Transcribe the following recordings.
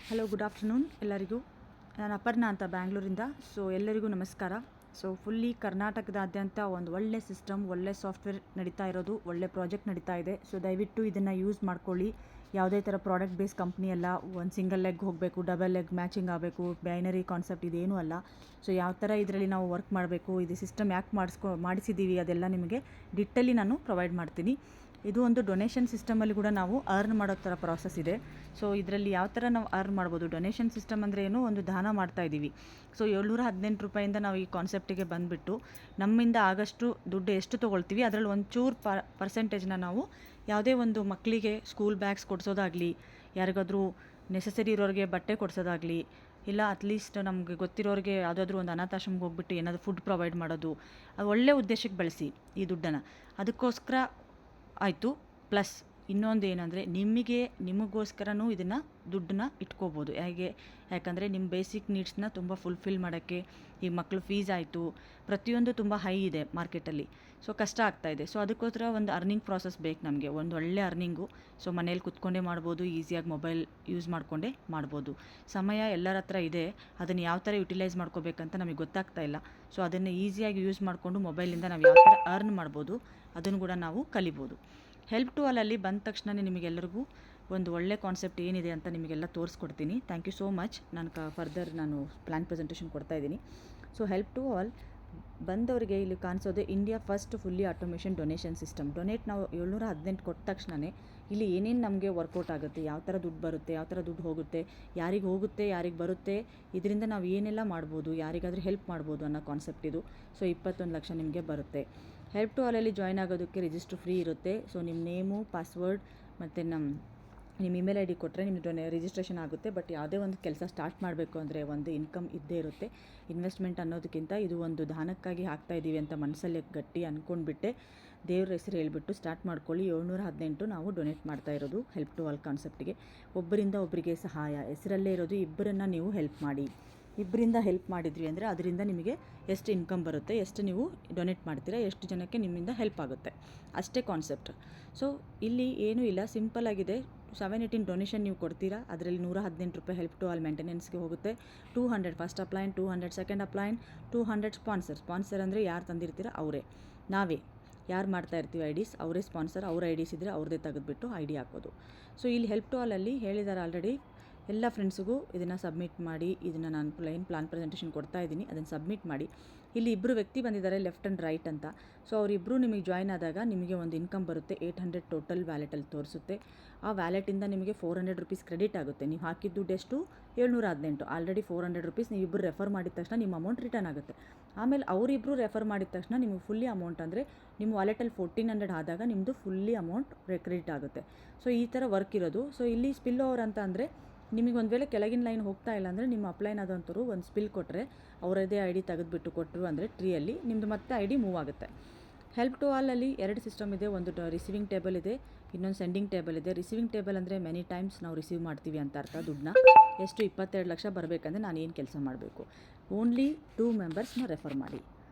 Hello, good afternoon ಎಲ್ಲರಿಗೂ. ನಾನು ಅಪರ್ಣಾ ಅಂತ ಬ್ಯಾಂಗ್ಳೂರಿಂದ. ಎಲ್ಲರಿಗೂ ನಮಸ್ಕಾರ. ಫುಲ್ಲಿ ಕರ್ನಾಟಕದಾದ್ಯಂತ ಒಂದು ಒಳ್ಳೆ ಸಿಸ್ಟಮ್, ಒಳ್ಳೆ ಸಾಫ್ಟ್ವೇರ್ ನಡೀತಾ ಇರೋದು, ಒಳ್ಳೆ ಪ್ರಾಜೆಕ್ಟ್ ನಡೀತಾ ಇದೆ. ದಯವಿಟ್ಟು ಇದನ್ನು ಯೂಸ್ ಮಾಡ್ಕೊಳ್ಳಿ. ಯಾವುದೇ ಥರ ಪ್ರಾಡಕ್ಟ್ ಬೇಸ್ ಕಂಪ್ನಿ ಅಲ್ಲ. ಒಂದು ಸಿಂಗಲ್ ಲೆಗ್ ಹೋಗಬೇಕು, ಡಬಲ್ ಲೆಗ್ ಮ್ಯಾಚಿಂಗ್ ಆಗಬೇಕು, ಬೈನರಿ ಕಾನ್ಸೆಪ್ಟ್ ಇದೇನೂ ಅಲ್ಲ. ಯಾವ ಥರ ಇದರಲ್ಲಿ ನಾವು ವರ್ಕ್ ಮಾಡಬೇಕು, ಇದು ಸಿಸ್ಟಮ್ ಯಾಕೆ ಮಾಡಿಸಿದ್ದೀವಿ, ಅದೆಲ್ಲ ನಿಮಗೆ ಡಿಟ್ಟೇಲಿ ನಾನು ಪ್ರೊವೈಡ್ ಮಾಡ್ತೀನಿ. ಇದು ಒಂದು ಡೊನೇಷನ್ ಸಿಸ್ಟಮಲ್ಲಿ ಕೂಡ ನಾವು ಅರ್ನ್ ಮಾಡೋ ಥರ ಪ್ರಾಸೆಸ್ ಇದೆ. ಇದರಲ್ಲಿ ಯಾವ ಥರ ನಾವು ಅರ್ನ್ ಮಾಡ್ಬೋದು, ಡೊನೇಷನ್ ಸಿಸ್ಟಮ್ ಅಂದರೆ ಏನು, ಒಂದು ದಾನ ಮಾಡ್ತಾ ಇದ್ದೀವಿ. ₹718 ನಾವು ಈ ಕಾನ್ಸೆಪ್ಟಿಗೆ ಬಂದುಬಿಟ್ಟು ನಮ್ಮಿಂದ ಆಗಷ್ಟು ದುಡ್ಡು ಎಷ್ಟು ತೊಗೊಳ್ತೀವಿ ಅದರಲ್ಲಿ ಒಂಚೂರು ಪರ್ಸೆಂಟೇಜ್ನ ನಾವು ಯಾವುದೇ ಒಂದು ಮಕ್ಕಳಿಗೆ ಸ್ಕೂಲ್ ಬ್ಯಾಗ್ಸ್ ಕೊಡಿಸೋದಾಗಲಿ, ಯಾರಿಗಾದರೂ ನೆಸೆಸರಿ ಇರೋರಿಗೆ ಬಟ್ಟೆ ಕೊಡಿಸೋದಾಗಲಿ, ಇಲ್ಲ ಅಟ್ಲೀಸ್ಟ್ ನಮಗೆ ಗೊತ್ತಿರೋರಿಗೆ ಯಾವುದಾದ್ರೂ ಒಂದು ಅನಾಥಾಶ್ರಮಕ್ಕೆ ಹೋಗ್ಬಿಟ್ಟು ಏನಾದರೂ ಫುಡ್ ಪ್ರೊವೈಡ್ ಮಾಡೋದು, ಅದು ಒಳ್ಳೆಯ ಉದ್ದೇಶಕ್ಕೆ ಬಳಸಿ ಈ ದುಡ್ಡನ್ನು. ಅದಕ್ಕೋಸ್ಕರ ಆಯಿತು. ಪ್ಲಸ್ ಇನ್ನೊಂದು ಏನಂದರೆ, ನಿಮಗೋಸ್ಕರನೂ ಇದನ್ನು ದುಡ್ಡನ್ನ ಇಟ್ಕೋಬೋದು. ಯಾಕಂದರೆ ನಿಮ್ಮ ಬೇಸಿಕ್ ನೀಡ್ಸ್ನ ತುಂಬ ಫುಲ್ಫಿಲ್ ಮಾಡೋಕ್ಕೆ, ಈ ಮಕ್ಕಳು ಫೀಸ್ ಆಯಿತು, ಪ್ರತಿಯೊಂದು ತುಂಬ ಹೈ ಇದೆ ಮಾರ್ಕೆಟಲ್ಲಿ. ಕಷ್ಟ ಆಗ್ತಾಯಿದೆ. ಅದಕ್ಕೋಸ್ಕರ ಒಂದು ಅರ್ನಿಂಗ್ ಪ್ರಾಸೆಸ್ ಬೇಕು ನಮಗೆ, ಒಂದು ಒಳ್ಳೆ ಅರ್ನಿಂಗು. ಮನೇಲಿ ಕುತ್ಕೊಂಡೇ ಮಾಡ್ಬೋದು, ಈಸಿಯಾಗಿ ಮೊಬೈಲ್ ಯೂಸ್ ಮಾಡಿಕೊಂಡೇ ಮಾಡ್ಬೋದು. ಸಮಯ ಎಲ್ಲರ ಹತ್ರ ಇದೆ, ಅದನ್ನು ಯಾವ ಥರ ಯುಟಿಲೈಸ್ ಮಾಡ್ಕೋಬೇಕಂತ ನಮಗೆ ಗೊತ್ತಾಗ್ತಾ ಇಲ್ಲ. ಅದನ್ನು ಈಸಿಯಾಗಿ ಯೂಸ್ ಮಾಡಿಕೊಂಡು ಮೊಬೈಲಿಂದ ನಾವು ಯಾವ ಥರ ಅರ್ನ್ ಮಾಡ್ಬೋದು ಅದನ್ನು ಕೂಡ ನಾವು ಕಲಿಬೋದು. ಹೆಲ್ಪ್ ಟು ಆಲಲ್ಲಿ ಬಂದ ತಕ್ಷಣ ನಿಮಗೆಲ್ಲರಿಗೂ ಒಂದು ಒಳ್ಳೆ ಕಾನ್ಸೆಪ್ಟ್ ಏನಿದೆ ಅಂತ ನಿಮಗೆಲ್ಲ ತೋರಿಸ್ಕೊಡ್ತೀನಿ. Thank you so much. ನಾನು ಪ್ಲ್ಯಾನ್ ಪ್ರೆಸೆಂಟೇಷನ್ ಕೊಡ್ತಾಯಿದ್ದೀನಿ. ಹೆಲ್ಪ್ ಟು ಆಲ್ ಬಂದವರಿಗೆ ಇಲ್ಲಿ ಕಾಣಿಸೋದೆ India first fully automation donation system. ನಾವು 718 ಕೊಟ್ಟ ತಕ್ಷಣವೇ ಇಲ್ಲಿ ಏನೇನು ನಮಗೆ ವರ್ಕೌಟ್ ಆಗುತ್ತೆ, ಯಾವ ಥರ ದುಡ್ಡು ಬರುತ್ತೆ, ಯಾವ ಥರ ದುಡ್ಡು ಹೋಗುತ್ತೆ, ಯಾರಿಗೆ ಬರುತ್ತೆ, ಇದರಿಂದ ನಾವು ಏನೆಲ್ಲ ಮಾಡ್ಬೋದು, ಯಾರಿಗಾದರೂ ಹೆಲ್ಪ್ ಮಾಡ್ಬೋದು ಅನ್ನೋ ಕಾನ್ಸೆಪ್ಟ್ ಇದು. 21 ಲಕ್ಷ ನಿಮಗೆ ಬರುತ್ತೆ. ಹೆಲ್ಪ್ ಟು ಆಲಲ್ಲಿ ಜಾಯ್ನ್ ಆಗೋದಕ್ಕೆ ರಿಜಿಸ್ಟ್ರ್ ಫ್ರೀ ಇರುತ್ತೆ. ನಿಮ್ಮ ನೇಮು, ಪಾಸ್ವರ್ಡ್ ಮತ್ತು ನಿಮ್ಮ ಇಮೇಲ್ ID ಕೊಟ್ಟರೆ ನಿಮ್ಮದು ರಿಜಿಸ್ಟ್ರೇಷನ್ ಆಗುತ್ತೆ. ಬಟ್ ಯಾವುದೇ ಒಂದು ಕೆಲಸ ಸ್ಟಾರ್ಟ್ ಮಾಡಬೇಕು ಅಂದರೆ ಒಂದು ಇನ್ಕಮ್ ಇದ್ದೇ ಇರುತ್ತೆ. ಇನ್ವೆಸ್ಟ್ಮೆಂಟ್ ಅನ್ನೋದಕ್ಕಿಂತ ಇದು ಒಂದು ದಾನಕ್ಕಾಗಿ ಹಾಕ್ತಾಯಿದ್ದೀವಿ ಅಂತ ಮನಸ್ಸಲ್ಲಿ ಗಟ್ಟಿ ಅಂದ್ಕೊಂಡ್ಬಿಟ್ಟೆ ದೇವ್ರ ಹೆಸರು ಹೇಳಿಬಿಟ್ಟು ಸ್ಟಾರ್ಟ್ ಮಾಡ್ಕೊಳ್ಳಿ. 718 ನಾವು ಡೊನೇಟ್ ಮಾಡ್ತಾ ಇರೋದು ಹೆಲ್ಪ್ ಟು ಆಲ್ ಕಾನ್ಸೆಪ್ಟಿಗೆ. ಒಬ್ಬರಿಂದ ಒಬ್ಬರಿಗೆ ಸಹಾಯ ಹೆಸರಲ್ಲೇ ಇರೋದು. ಇಬ್ಬರನ್ನು ನೀವು ಹೆಲ್ಪ್ ಮಾಡಿ. ಇಬ್ಬರಿಂದ ಹೆಲ್ಪ್ ಮಾಡಿದ್ವಿ ಅಂದರೆ ಅದರಿಂದ ನಿಮಗೆ ಎಷ್ಟು ಇನ್ಕಮ್ ಬರುತ್ತೆ, ಎಷ್ಟು ನೀವು ಡೊನೇಟ್ ಮಾಡ್ತೀರಾ, ಎಷ್ಟು ಜನಕ್ಕೆ ನಿಮ್ಮಿಂದ ಹೆಲ್ಪ್ ಆಗುತ್ತೆ, ಅಷ್ಟೇ ಕಾನ್ಸೆಪ್ಟ್. ಇಲ್ಲಿ ಏನೂ ಇಲ್ಲ, ಸಿಂಪಲ್ ಆಗಿದೆ. 718 ಡೊನೇಷನ್ ನೀವು ಕೊಡ್ತೀರಾ, ಅದರಲ್ಲಿ ₹118 ಹೆಲ್ಪ್ ಟು ಆಲ್ ಮೇಂಟೆನೆನ್ಸ್ಗೆ ಹೋಗುತ್ತೆ. 200 ಫಸ್ಟ್ ಅಪ್ಲೈನ್, 200 ಸೆಕೆಂಡ್ ಅಪ್ಲೈನ್, 200 ಸ್ಪಾನ್ಸರ್ ಅಂದರೆ ಯಾರು ತಂದಿರ್ತೀರ ಅವರೇ, ನಾವೇ ಯಾರು ಮಾಡ್ತಾ ಇರ್ತೀವಿ IDs ಅವರೇ ಸ್ಪಾನ್ಸರ್. ಅವ್ರ IDs ಇದ್ದರೆ ಅವ್ರದ್ದೇ ತೆಗೆದುಬಿಟ್ಟು ID ಹಾಕೋದು. ಇಲ್ಲಿ ಹೆಲ್ಪ್ ಟು ಆಲಲ್ಲಿ ಹೇಳಿದ್ದಾರೆ ಆಲ್ರೆಡಿ. ಎಲ್ಲ ಫ್ರೆಂಡ್ಸಿಗೂ ಇದನ್ನು ಸಬ್ಮಿಟ್ ಮಾಡಿ. ಇದನ್ನು ನಾನು ಪ್ಲಾನ್ ಪ್ರೆಸೆಂಟೇಷನ್ ಕೊಡ್ತಾ ಇದ್ದೀನಿ, ಅದನ್ನು ಸಬ್ಮಿಟ್ ಮಾಡಿ. ಇಲ್ಲಿ ಇಬ್ಬರು ವ್ಯಕ್ತಿ ಬಂದಿದ್ದಾರೆ, ಲೆಫ್ಟ್ ಆ್ಯಂಡ್ ರೈಟ್ ಅಂತ. ಅವರಿಬ್ಬರು ನಿಮಗೆ ಜಾಯ್ನ್ ಆದಾಗ ನಿಮಗೆ ಒಂದು ಇನ್ಕಮ್ ಬರುತ್ತೆ. 800 ಟೋಟಲ್ ವ್ಯಾಲೆಟಲ್ಲಿ ತೋರಿಸುತ್ತೆ. ಆ ವ್ಯಾಲೆಟಿಂದ ನಿಮಗೆ ₹400 ಕ್ರೆಡಿಟ್ ಆಗುತ್ತೆ. ನೀವು ಹಾಕಿದ ದುಡ್ಡು ಎಷ್ಟು, 718. ಆಲ್ರೆಡಿ ₹400 ನೀವು ಇಬ್ಬರು ರೆಫರ್ ಮಾಡಿದ ತಕ್ಷಣ ನಿಮ್ಮ ಅಮೌಂಟ್ ರಿಟರ್ನ್ ಆಗುತ್ತೆ. ಆಮೇಲೆ ಅವರಿಬ್ಬರು ರೆಫರ್ ಮಾಡಿದ ತಕ್ಷಣ ನಿಮಗೆ ಫುಲ್ಲಿ ಅಮೌಂಟ್ ಅಂದರೆ ನಿಮ್ಮ ವ್ಯಾಲೆಟಲ್ಲಿ 1400 ಆದಾಗ ನಿಮ್ಮದು ಫುಲ್ಲಿ ಅಮೌಂಟ್ ಕ್ರೆಡಿಟ್ ಆಗುತ್ತೆ. ಈ ಥರ ವರ್ಕ್ ಇರೋದು. ಇಲ್ಲಿ ಸ್ಪಿಲ್ ಓವರ್ ಅಂತ ಅಂದರೆ ನಿಮಗೆ ಒಂದು ವೇಳೆ ಕೆಳಗಿನ ಲೈನ್ ಹೋಗ್ತಾ ಇಲ್ಲ ಅಂದರೆ ನಿಮ್ಮ ಅಪ್ಲೈನ್ ಆದಂಥವ್ರು ಒಂದು ಸ್ಪಿಲ್ ಕೊಟ್ಟರೆ ಅವರದೇ ID ತೆಗೆದುಬಿಟ್ಟು ಕೊಟ್ಟರು ಅಂದರೆ ಟ್ರೀಯಲ್ಲಿ ನಿಮ್ಮದು ಮತ್ತೆ ID ಮೂವ್ ಆಗುತ್ತೆ. ಹೆಲ್ಪ್ ಟು ಆಲಲ್ಲಿ 2 ಸಿಸ್ಟಮ್ ಇದೆ. ಒಂದು ರಿಸೀವಿಂಗ್ ಟೇಬಲ್ ಇದೆ, ಇನ್ನೊಂದು ಸೆಂಡಿಂಗ್ ಟೇಬಲ್ ಇದೆ. ರಿಸೀವಿಂಗ್ ಟೇಬಲ್ ಅಂದರೆ ಮೆನಿ ಟೈಮ್ಸ್ ನಾವು ರಿಸೀವ್ ಮಾಡ್ತೀವಿ ಅಂತ ಅರ್ಥ. ದುಡ್ಡನ್ನ ಎಷ್ಟು 22 ಲಕ್ಷ ಬರಬೇಕಂದ್ರೆ ನಾನು ಏನು ಕೆಲಸ ಮಾಡಬೇಕು, ಓನ್ಲಿ 2 ಮೆಂಬರ್ಸ್ನ ರೆಫರ್ ಮಾಡಿ.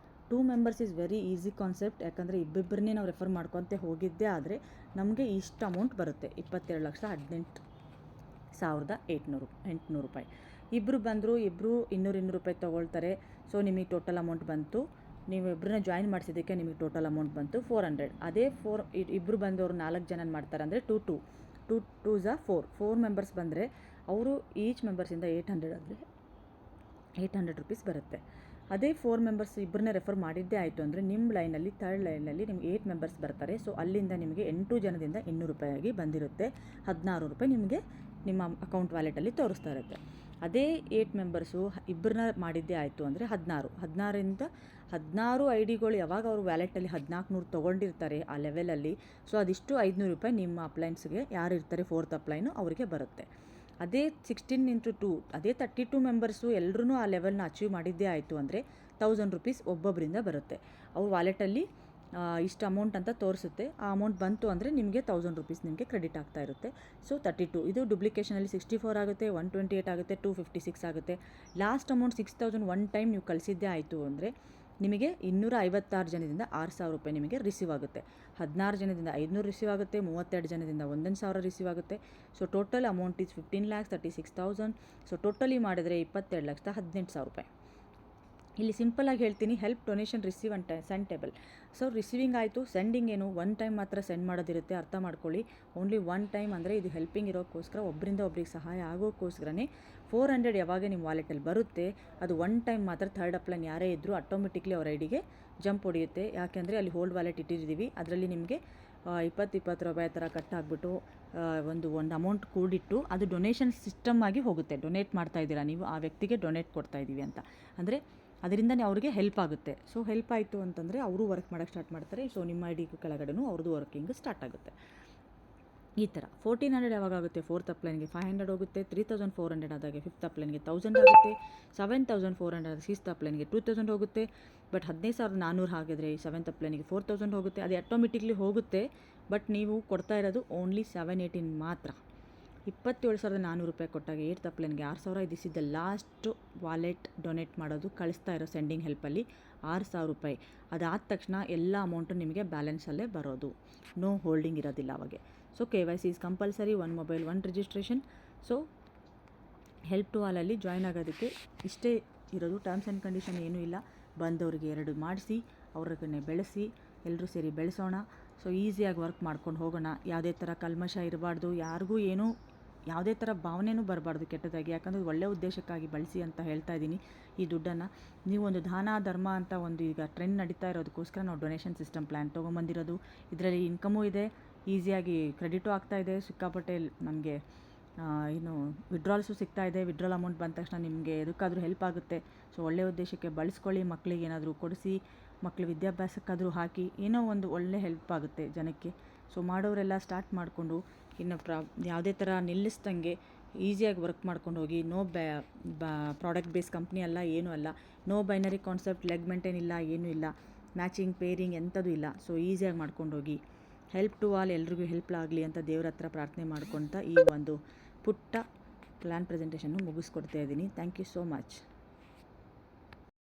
2 members is very easy concept. ಯಾಕಂದರೆ ಇಬ್ಬಿಬ್ಬರನ್ನೇ ನಾವು ರೆಫರ್ ಮಾಡ್ಕೊತ ಹೋಗಿದ್ದೇ ಆದರೆ ನಮಗೆ ಇಷ್ಟು ಅಮೌಂಟ್ ಬರುತ್ತೆ, 22,18,800 ರೂಪಾಯಿ. ಇಬ್ಬರು ಬಂದರು, ಇಬ್ಬರು ₹200 ತೊಗೊಳ್ತಾರೆ. ನಿಮಗೆ ಟೋಟಲ್ ಅಮೌಂಟ್ ಬಂತು, ನೀವು ಇಬ್ಬರನ್ನ ಜಾಯಿನ್ ಮಾಡಿಸಿದ್ದಕ್ಕೆ ನಿಮಗೆ ಟೋಟಲ್ ಅಮೌಂಟ್ ಬಂತು 400. ಅದೇ ಇಬ್ಬರು ಬಂದವರು 4 ಜನ ಮಾಡ್ತಾರೆ ಅಂದರೆ 2 2s 4 ಮೆಂಬರ್ಸ್ ಬಂದರೆ ಅವರು ಈಚ್ ಮೆಂಬರ್ಸಿಂದ 800 ಅಂದರೆ ₹800 ಬರುತ್ತೆ. ಅದೇ 4 ಮೆಂಬರ್ಸ್ ಇಬ್ಬರನ್ನೇ ರೆಫರ್ ಮಾಡಿದ್ದೇ ಆಯಿತು ಅಂದರೆ ನಿಮ್ಮ ಲೈನಲ್ಲಿ, ಥರ್ಡ್ ಲೈನಲ್ಲಿ ನಿಮ್ಗೆ 8 ಮೆಂಬರ್ಸ್ ಬರ್ತಾರೆ. ಅಲ್ಲಿಂದ ನಿಮಗೆ 8 ಜನದಿಂದ ₹200 ಆಗಿ ಬಂದಿರುತ್ತೆ. ₹16 ನಿಮಗೆ ನಿಮ್ಮ ಅಕೌಂಟ್ ವ್ಯಾಲೆಟಲ್ಲಿ ತೋರಿಸ್ತಾ ಇರುತ್ತೆ. ಅದೇ 8 ಮೆಂಬರ್ಸು ಇಬ್ಬರನ್ನ ಮಾಡಿದ್ದೇ ಆಯಿತು ಅಂದರೆ 16ರಿಂದ 16 IDಗಳು ಯಾವಾಗ ಅವರು ವ್ಯಾಲೆಟಲ್ಲಿ 1400 ತೊಗೊಂಡಿರ್ತಾರೆ ಆ ಲೆವೆಲಲ್ಲಿ, ಅದಿಷ್ಟು ₹500 ನಿಮ್ಮ ಅಪ್ಲೈನ್ಸ್ಗೆ ಯಾರು ಇರ್ತಾರೆ 4th ಅಪ್ಲೈನು ಅವರಿಗೆ ಬರುತ್ತೆ. ಅದೇ 16 × 2 ಅದೇ 32 ಮೆಂಬರ್ಸು ಎಲ್ಲರೂ ಆ ಲೆವೆಲ್ನ ಅಚೀವ್ ಮಾಡಿದ್ದೇ ಆಯಿತು ಅಂದರೆ ₹1000 ಒಬ್ಬೊಬ್ಬರಿಂದ ಬರುತ್ತೆ. ಅವ್ರ ವ್ಯಾಲೆಟಲ್ಲಿ ಇಷ್ಟು ಅಮೌಂಟ್ ಅಂತ ತೋರಿಸುತ್ತೆ. ಆ ಅಮೌಂಟ್ ಬಂತು ಅಂದರೆ ನಿಮಗೆ ₹1000 ನಿಮಗೆ ಕ್ರೆಡಿಟ್ ಆಗ್ತಾ ಇರುತ್ತೆ. 32 ಇದು ಡುಪ್ಲಿಕೇಷನಲ್ಲಿ 64 ಆಗುತ್ತೆ, 128 ಆಗುತ್ತೆ, 256 ಆಗುತ್ತೆ. ಲಾಸ್ಟ್ ಅಮೌಂಟ್ 6000 ಒನ್ ಟೈಮ್ ನೀವು ಕಳಿಸಿದ್ದೇ ಆಯಿತು ಅಂದರೆ ನಿಮಗೆ 256 ಜನದಿಂದ 6,000 ರೂಪಾಯಿ ನಿಮಗೆ ರಿಸೀವ್ ಆಗುತ್ತೆ. 16 ಜನದಿಂದ 500 ರಿಸೀವ್ ಆಗುತ್ತೆ. 32 ಜನದಿಂದ 1,000 ರಿಸೀವ್ ಆಗುತ್ತೆ. So total amount is 15,36,000. So totally ಮಾಡಿದರೆ 22,18,000 ರೂಪಾಯಿ. ಇಲ್ಲಿ ಸಿಂಪಲಾಗಿ ಹೇಳ್ತೀನಿ, help, donation, receive and send table. So receiving ಆಯಿತು, ಸೆಂಡಿಂಗ್ ಏನು ಒನ್ ಟೈಮ್ ಮಾತ್ರ ಸೆಂಡ್ ಮಾಡೋದಿರುತ್ತೆ, ಅರ್ಥ ಮಾಡ್ಕೊಳ್ಳಿ. ಓನ್ಲಿ ಒನ್ ಟೈಮ್ ಅಂದರೆ ಇದು ಹೆಲ್ಪಿಂಗ್ ಇರೋಕ್ಕೋಸ್ಕರ, ಒಬ್ಬರಿಂದ ಒಬ್ರಿಗೆ ಸಹಾಯ ಆಗೋಕ್ಕೋಸ್ಕರನೇ 400 ಯಾವಾಗ ನಿಮ್ಮ ವಾಲೆಟಲ್ಲಿ ಬರುತ್ತೆ ಅದು ಒನ್ ಟೈಮ್ ಮಾತ್ರ ಥರ್ಡ್ ಅಪ್ಲೈನ್ ಯಾರೇ ಇದ್ದರೂ ಆಟೋಮೆಟಿಕ್ಲಿ ಅವ್ರ ಐಡಿಗೆ ಜಂಪ್ ಹೊಡೆಯುತ್ತೆ. ಯಾಕೆಂದರೆ ಅಲ್ಲಿ ಹೋಲ್ಡ್ ವಾಲೆಟ್ ಇಟ್ಟಿದ್ದೀವಿ, ಅದರಲ್ಲಿ ನಿಮಗೆ 20 ರೂಪಾಯಿ ಥರ ಕಟ್ ಆಗಿಬಿಟ್ಟು ಒಂದು ಅಮೌಂಟ್ ಕೂಡಿಟ್ಟು ಅದು ಡೊನೇಷನ್ ಸಿಸ್ಟಮ್ ಆಗಿ ಹೋಗುತ್ತೆ. ಡೊನೇಟ್ ಮಾಡ್ತಾ ಇದ್ದೀರಾ ನೀವು, ಆ ವ್ಯಕ್ತಿಗೆ ಡೊನೇಟ್ ಕೊಡ್ತಾ ಇದ್ದೀವಿ ಅಂತ ಅಂದರೆ ಅದರಿಂದನೇ ಅವ್ರಿಗೆ ಹೆಲ್ಪ್ ಆಗುತ್ತೆ. ಸೊ ಹೆಲ್ಪ್ ಆಯಿತು ಅಂತಂದರೆ ಅವರು ವರ್ಕ್ ಮಾಡೋಕ್ಕೆ ಸ್ಟಾರ್ಟ್ ಮಾಡ್ತಾರೆ. ಸೊ ನಿಮ್ಮ ಐ ಡಿ ಕೆಳಗಡೆನೂ ಅವ್ರದ್ದು ವರ್ಕಿಂಗ್ ಸ್ಟಾರ್ಟ್ ಆಗುತ್ತೆ. ಈ ಥರ 1,400 ಯಾವಾಗ ಆಗುತ್ತೆ, 4th ಅಪ್ಲೈನ್ಗೆ 500 ಹೋಗುತ್ತೆ. 3,400 ಆದಾಗೆ 5th ಅಪ್ಲೈನ್ಗೆ 1,000 ಆಗುತ್ತೆ. 7,400 6th ಅಪ್ಲೈನ್ಗೆ 2,000 ಹೋಗುತ್ತೆ. ಬಟ್ 15,400 ಹಾಕಿದರೆ 7th ಅಪ್ಲೈನ್ಗೆ 4,000 ಹೋಗುತ್ತೆ. ಅದು ಆಟೋಮೆಟಿಕ್ಲಿ ಹೋಗುತ್ತೆ. ಬಟ್ ನೀವು ಕೊಡ್ತಾ ಇರೋದು ಓನ್ಲಿ 718 ಮಾತ್ರ. 27,400 ರೂಪಾಯಿ ಕೊಟ್ಟಾಗ 8th ಅಪ್ಲೈನ್ಗೆ 6,000. This is the last wallet donate ಮಾಡೋದು, ಕಳಿಸ್ತಾ ಇರೋ ಸೆಂಡಿಂಗ್ ಹೆಲ್ಪಲ್ಲಿ 6,000 ರೂಪಾಯಿ. ಅದಾದ ತಕ್ಷಣ ಎಲ್ಲ ಅಮೌಂಟು ನಿಮಗೆ ಬ್ಯಾಲೆನ್ಸಲ್ಲೇ ಬರೋದು, ನೋ ಹೋಲ್ಡಿಂಗ್ ಇರೋದಿಲ್ಲ ಅವಾಗೆ. So KYC is compulsory, 1 mobile 1 registration. So help to ಆಲಲ್ಲಿ ಜಾಯ್ನ್ ಆಗೋದಕ್ಕೆ ಇಷ್ಟೇ ಇರೋದು, ಟರ್ಮ್ಸ್ ಆ್ಯಂಡ್ ಕಂಡೀಷನ್ ಏನೂ ಇಲ್ಲ. ಬಂದವರಿಗೆ 2 ಮಾಡಿಸಿ ಅವ್ರನ್ನೇ ಬೆಳೆಸಿ, ಎಲ್ಲರೂ ಸೇರಿ ಬೆಳೆಸೋಣ. ಸೊ ಈಸಿಯಾಗಿ ವರ್ಕ್ ಮಾಡ್ಕೊಂಡು ಹೋಗೋಣ. ಯಾವುದೇ ಥರ ಕಲ್ಮಶ ಇರಬಾರ್ದು, ಯಾರಿಗೂ ಏನೂ ಯಾವುದೇ ಥರ ಭಾವನೆಯೂ ಬರಬಾರ್ದು ಕೆಟ್ಟದಾಗಿ. ಯಾಕಂದರೆ ಒಳ್ಳೆಯ ಉದ್ದೇಶಕ್ಕಾಗಿ ಬಳಸಿ ಅಂತ ಹೇಳ್ತಾ ಇದ್ದೀನಿ. ಈ ದುಡ್ಡನ್ನು ನೀವು ಒಂದು ದಾನ ಧರ್ಮ ಅಂತ ಒಂದು ಈಗ ಟ್ರೆಂಡ್ ನಡೀತಾ ಇರೋದಕ್ಕೋಸ್ಕರ ನಾವು ಡೊನೇಷನ್ ಸಿಸ್ಟಮ್ ಪ್ಲ್ಯಾನ್ ತೊಗೊಂಬಂದಿರೋದು. ಇದರಲ್ಲಿ ಇನ್ಕಮೂ ಇದೆ, ಈಸಿಯಾಗಿ ಕ್ರೆಡಿಟು ಆಗ್ತಾಯಿದೆ, ಸಿಕ್ಕಾಪಟ್ಟೆ ನಮಗೆ ಏನು ವಿಡ್ರಾಲ್ಸು ಸಿಗ್ತಾಯಿದೆ. ವಿಡ್ರಾಲ್ ಅಮೌಂಟ್ ಬಂದ ತಕ್ಷಣ ನಿಮಗೆ ಎದಕ್ಕಾದರೂ ಹೆಲ್ಪ್ ಆಗುತ್ತೆ. ಸೊ ಒಳ್ಳೆಯ ಉದ್ದೇಶಕ್ಕೆ ಬಳಸ್ಕೊಳ್ಳಿ. ಮಕ್ಕಳಿಗೆ ಏನಾದರೂ ಕೊಡಿಸಿ, ಮಕ್ಕಳ ವಿದ್ಯಾಭ್ಯಾಸಕ್ಕಾದರೂ ಹಾಕಿ, ಏನೋ ಒಂದು ಒಳ್ಳೆ ಹೆಲ್ಪ್ ಆಗುತ್ತೆ ಜನಕ್ಕೆ. ಸೊ ಮಾಡೋರೆಲ್ಲ ಸ್ಟಾರ್ಟ್ ಮಾಡಿಕೊಂಡು ಇನ್ನು ಯಾವುದೇ ಥರ ನಿಲ್ಲಿಸ್ದಂಗೆ ಈಸಿಯಾಗಿ ವರ್ಕ್ ಮಾಡ್ಕೊಂಡು ಹೋಗಿ. ನೋ ಪ್ರಾಡಕ್ಟ್ ಬೇಸ್ ಕಂಪ್ನಿ ಅಲ್ಲ, ಏನೂ ಅಲ್ಲ. ನೋ ಬೈನರಿ ಕಾನ್ಸೆಪ್ಟ್, ಲೆಗ್ಮೆಂಟ್ ಏನಿಲ್ಲ, ಏನೂ ಇಲ್ಲ. ಮ್ಯಾಚಿಂಗ್ ಪೇರಿಂಗ್ ಎಂಥದ್ದು ಇಲ್ಲ. ಸೊ ಈಸಿಯಾಗಿ ಮಾಡ್ಕೊಂಡು ಹೋಗಿ. ಹೆಲ್ಪ್ ಟು ಆಲ್, ಎಲ್ರಿಗೂ ಹೆಲ್ಪ್ ಆಗಲಿ ಅಂತ ದೇವ್ರ ಹತ್ರ ಪ್ರಾರ್ಥನೆ ಮಾಡ್ಕೊತ ಈ ಒಂದು ಪುಟ್ಟ ಪ್ಲ್ಯಾನ್ ಪ್ರೆಸೆಂಟೇಷನ್ನು ಮುಗಿಸ್ಕೊಡ್ತಾ ಇದ್ದೀನಿ. Thank you so much.